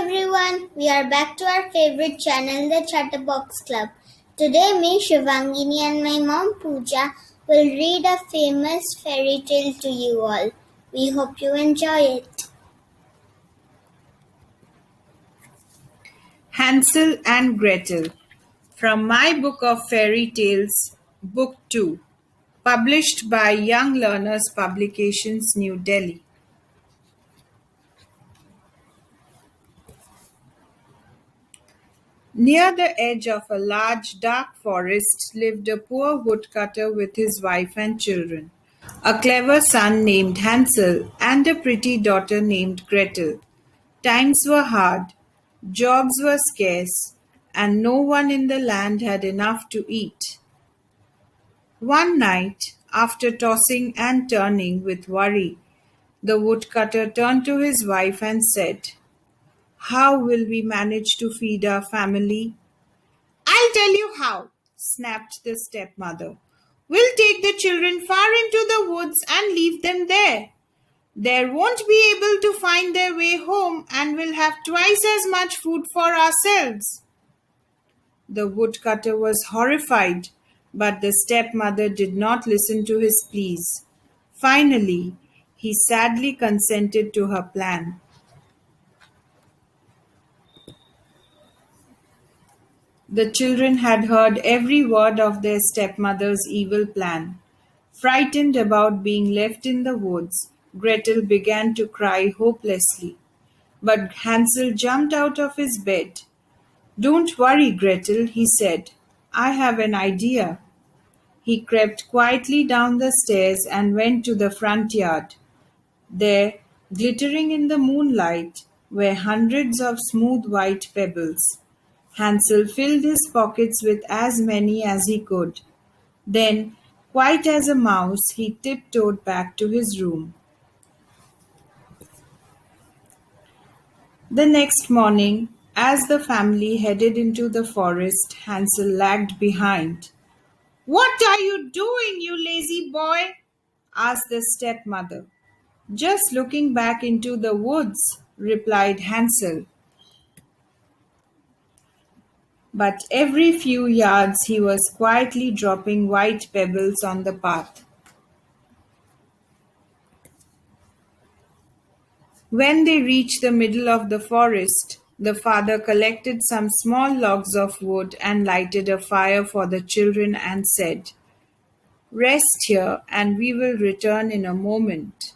everyone, we are back to our favorite channel, the Chatterbox Club. Today, me, Shivangini, and my mom Pooja will read a famous fairy tale to you all. We hope you enjoy it. Hansel and Gretel, from my book of fairy tales, Book 2, published by Young Learners Publications, New Delhi. Near the edge of a large dark forest lived a poor woodcutter with his wife and children, a clever son named Hansel, and a pretty daughter named Gretel. Times were hard, jobs were scarce, and no one in the land had enough to eat. One night, after tossing and turning with worry, the woodcutter turned to his wife and said, "How will we manage to feed our family?" "I'll tell you how," snapped the stepmother. "We'll take the children far into the woods and leave them there. They won't be able to find their way home and we'll have twice as much food for ourselves." The woodcutter was horrified, but the stepmother did not listen to his pleas. Finally, he sadly consented to her plan. The children had heard every word of their stepmother's evil plan. Frightened about being left in the woods, Gretel began to cry hopelessly. But Hansel jumped out of his bed. "Don't worry, Gretel," he said. "I have an idea." He crept quietly down the stairs and went to the front yard. There, glittering in the moonlight, were hundreds of smooth white pebbles. Hansel filled his pockets with as many as he could. Then, quiet as a mouse, he tiptoed back to his room. The next morning, as the family headed into the forest, Hansel lagged behind. "What are you doing, you lazy boy?" asked the stepmother. "Just looking back into the woods," replied Hansel. But every few yards he was quietly dropping white pebbles on the path. When they reached the middle of the forest, the father collected some small logs of wood and lighted a fire for the children and said, "Rest here and we will return in a moment."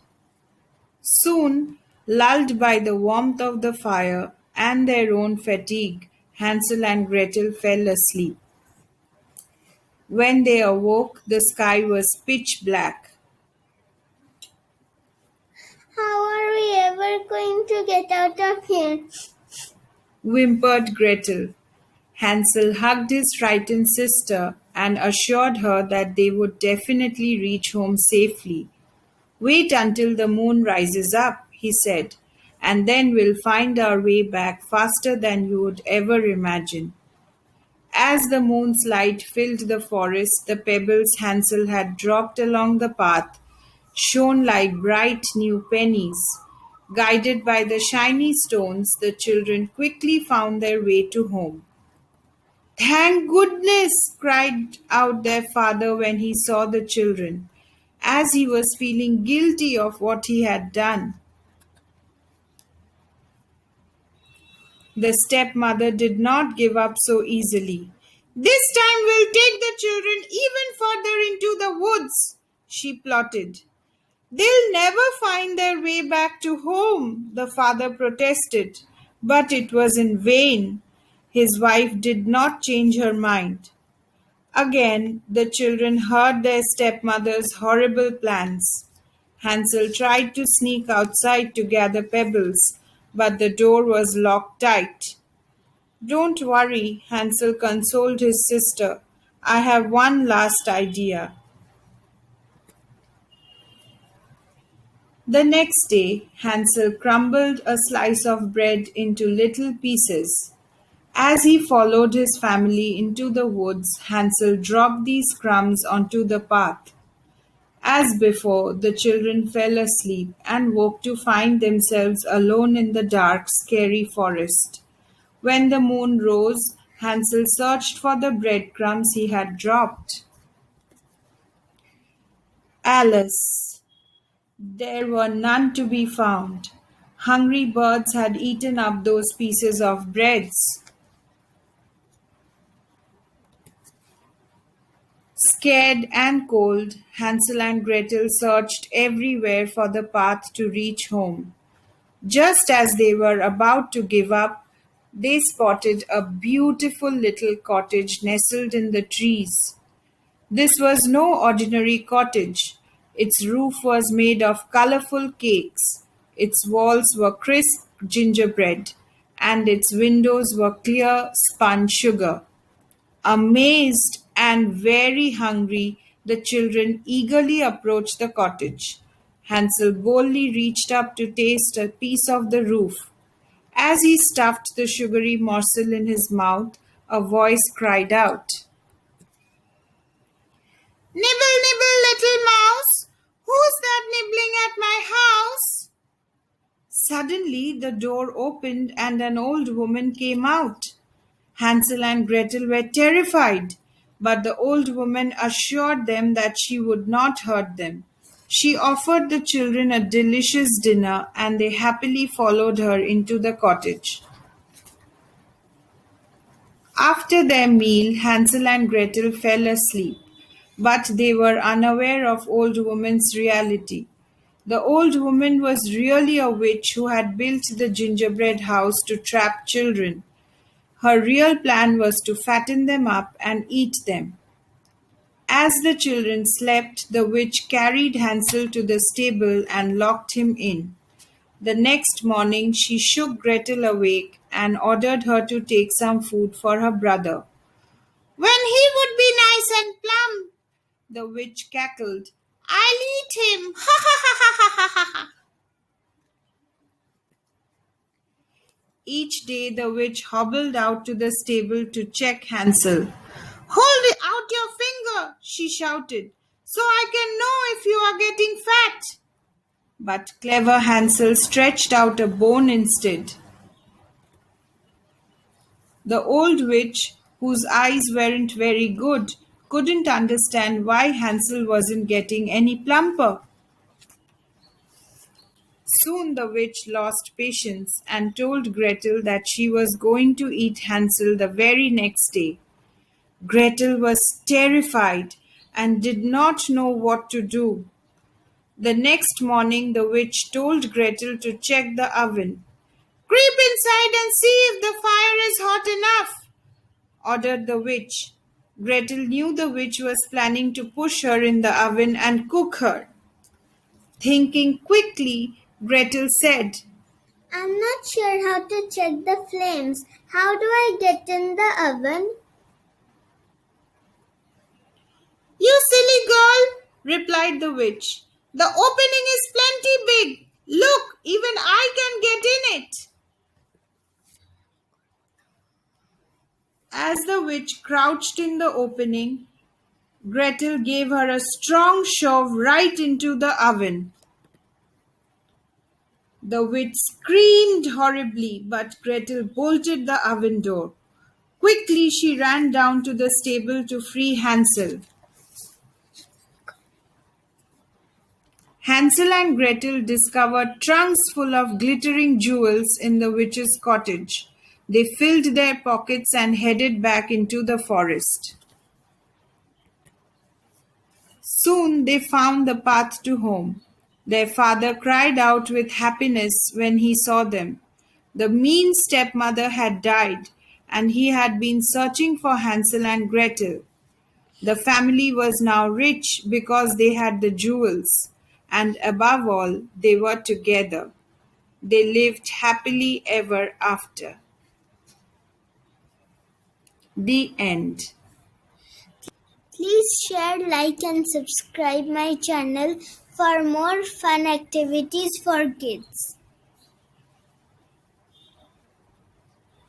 Soon, lulled by the warmth of the fire and their own fatigue, Hansel and Gretel fell asleep. When they awoke, the sky was pitch black. How are we ever going to get out of here? Whimpered Gretel. Hansel hugged his frightened sister and assured her that they would definitely reach home safely. "Wait until the moon rises up," he said, "and then we'll find our way back faster than you would ever imagine." As the moon's light filled the forest, the pebbles Hansel had dropped along the path shone like bright new pennies. Guided by the shiny stones, the children quickly found their way to home. "Thank goodness!" cried out their father when he saw the children, as he was feeling guilty of what he had done. The stepmother did not give up so easily. "This time we'll take the children even further into the woods," she plotted. "They'll never find their way back to home," the father protested. But it was in vain. His wife did not change her mind. Again, the children heard their stepmother's horrible plans. Hansel tried to sneak outside to gather pebbles, but the door was locked tight. "Don't worry," Hansel consoled his sister. "I have one last idea." The next day, Hansel crumbled a slice of bread into little pieces. As he followed his family into the woods, Hansel dropped these crumbs onto the path. As before, the children fell asleep and woke to find themselves alone in the dark, scary forest. When the moon rose, Hansel searched for the breadcrumbs he had dropped. Alas, there were none to be found. Hungry birds had eaten up those pieces of breads. Scared and cold, Hansel and Gretel searched everywhere for the path to reach home. Just as they were about to give up, they spotted a beautiful little cottage nestled in the trees. This was no ordinary cottage. Its roof was made of colorful cakes, its walls were crisp gingerbread, and its windows were clear spun sugar. Amazed and very hungry, the children eagerly approached the cottage. Hansel boldly reached up to taste a piece of the roof. As he stuffed the sugary morsel in his mouth, a voice cried out, "Nibble, nibble, little mouse! Who's that nibbling at my house?" Suddenly the door opened and an old woman came out. Hansel and Gretel were terrified, but the old woman assured them that she would not hurt them. She offered the children a delicious dinner, and they happily followed her into the cottage. After their meal, Hansel and Gretel fell asleep, but they were unaware of Old Woman's reality. The old woman was really a witch who had built the gingerbread house to trap children. Her real plan was to fatten them up and eat them. As the children slept, the witch carried Hansel to the stable and locked him in. The next morning, she shook Gretel awake and ordered her to take some food for her brother. "When he would be nice and plump," the witch cackled, "I'll eat him! Ha ha ha ha ha ha ha!" Each day the witch hobbled out to the stable to check Hansel. "Hold out your finger," she shouted, "so I can know if you are getting fat." But clever Hansel stretched out a bone instead. The old witch, whose eyes weren't very good, couldn't understand why Hansel wasn't getting any plumper. Soon the witch lost patience and told Gretel that she was going to eat Hansel the very next day. Gretel was terrified and did not know what to do. The next morning the witch told Gretel to check the oven. "Creep inside and see if the fire is hot enough," ordered the witch. Gretel knew the witch was planning to push her in the oven and cook her. Thinking quickly, Gretel said, I'm not sure how to check the flames. How do I get in the oven? "You silly girl," replied the witch. "The opening is plenty big. Look, even I can get in it." As the witch crouched in the opening, Gretel gave her a strong shove right into the oven. The witch screamed horribly, but Gretel bolted the oven door. Quickly she ran down to the stable to free Hansel. Hansel and Gretel discovered trunks full of glittering jewels in the witch's cottage. They filled their pockets and headed back into the forest. Soon they found the path to home. Their father cried out with happiness when he saw them. The mean stepmother had died, and he had been searching for Hansel and Gretel. The family was now rich because they had the jewels, and above all, they were together. They lived happily ever after. The end. Please share, like and subscribe my channel for more fun activities for kids.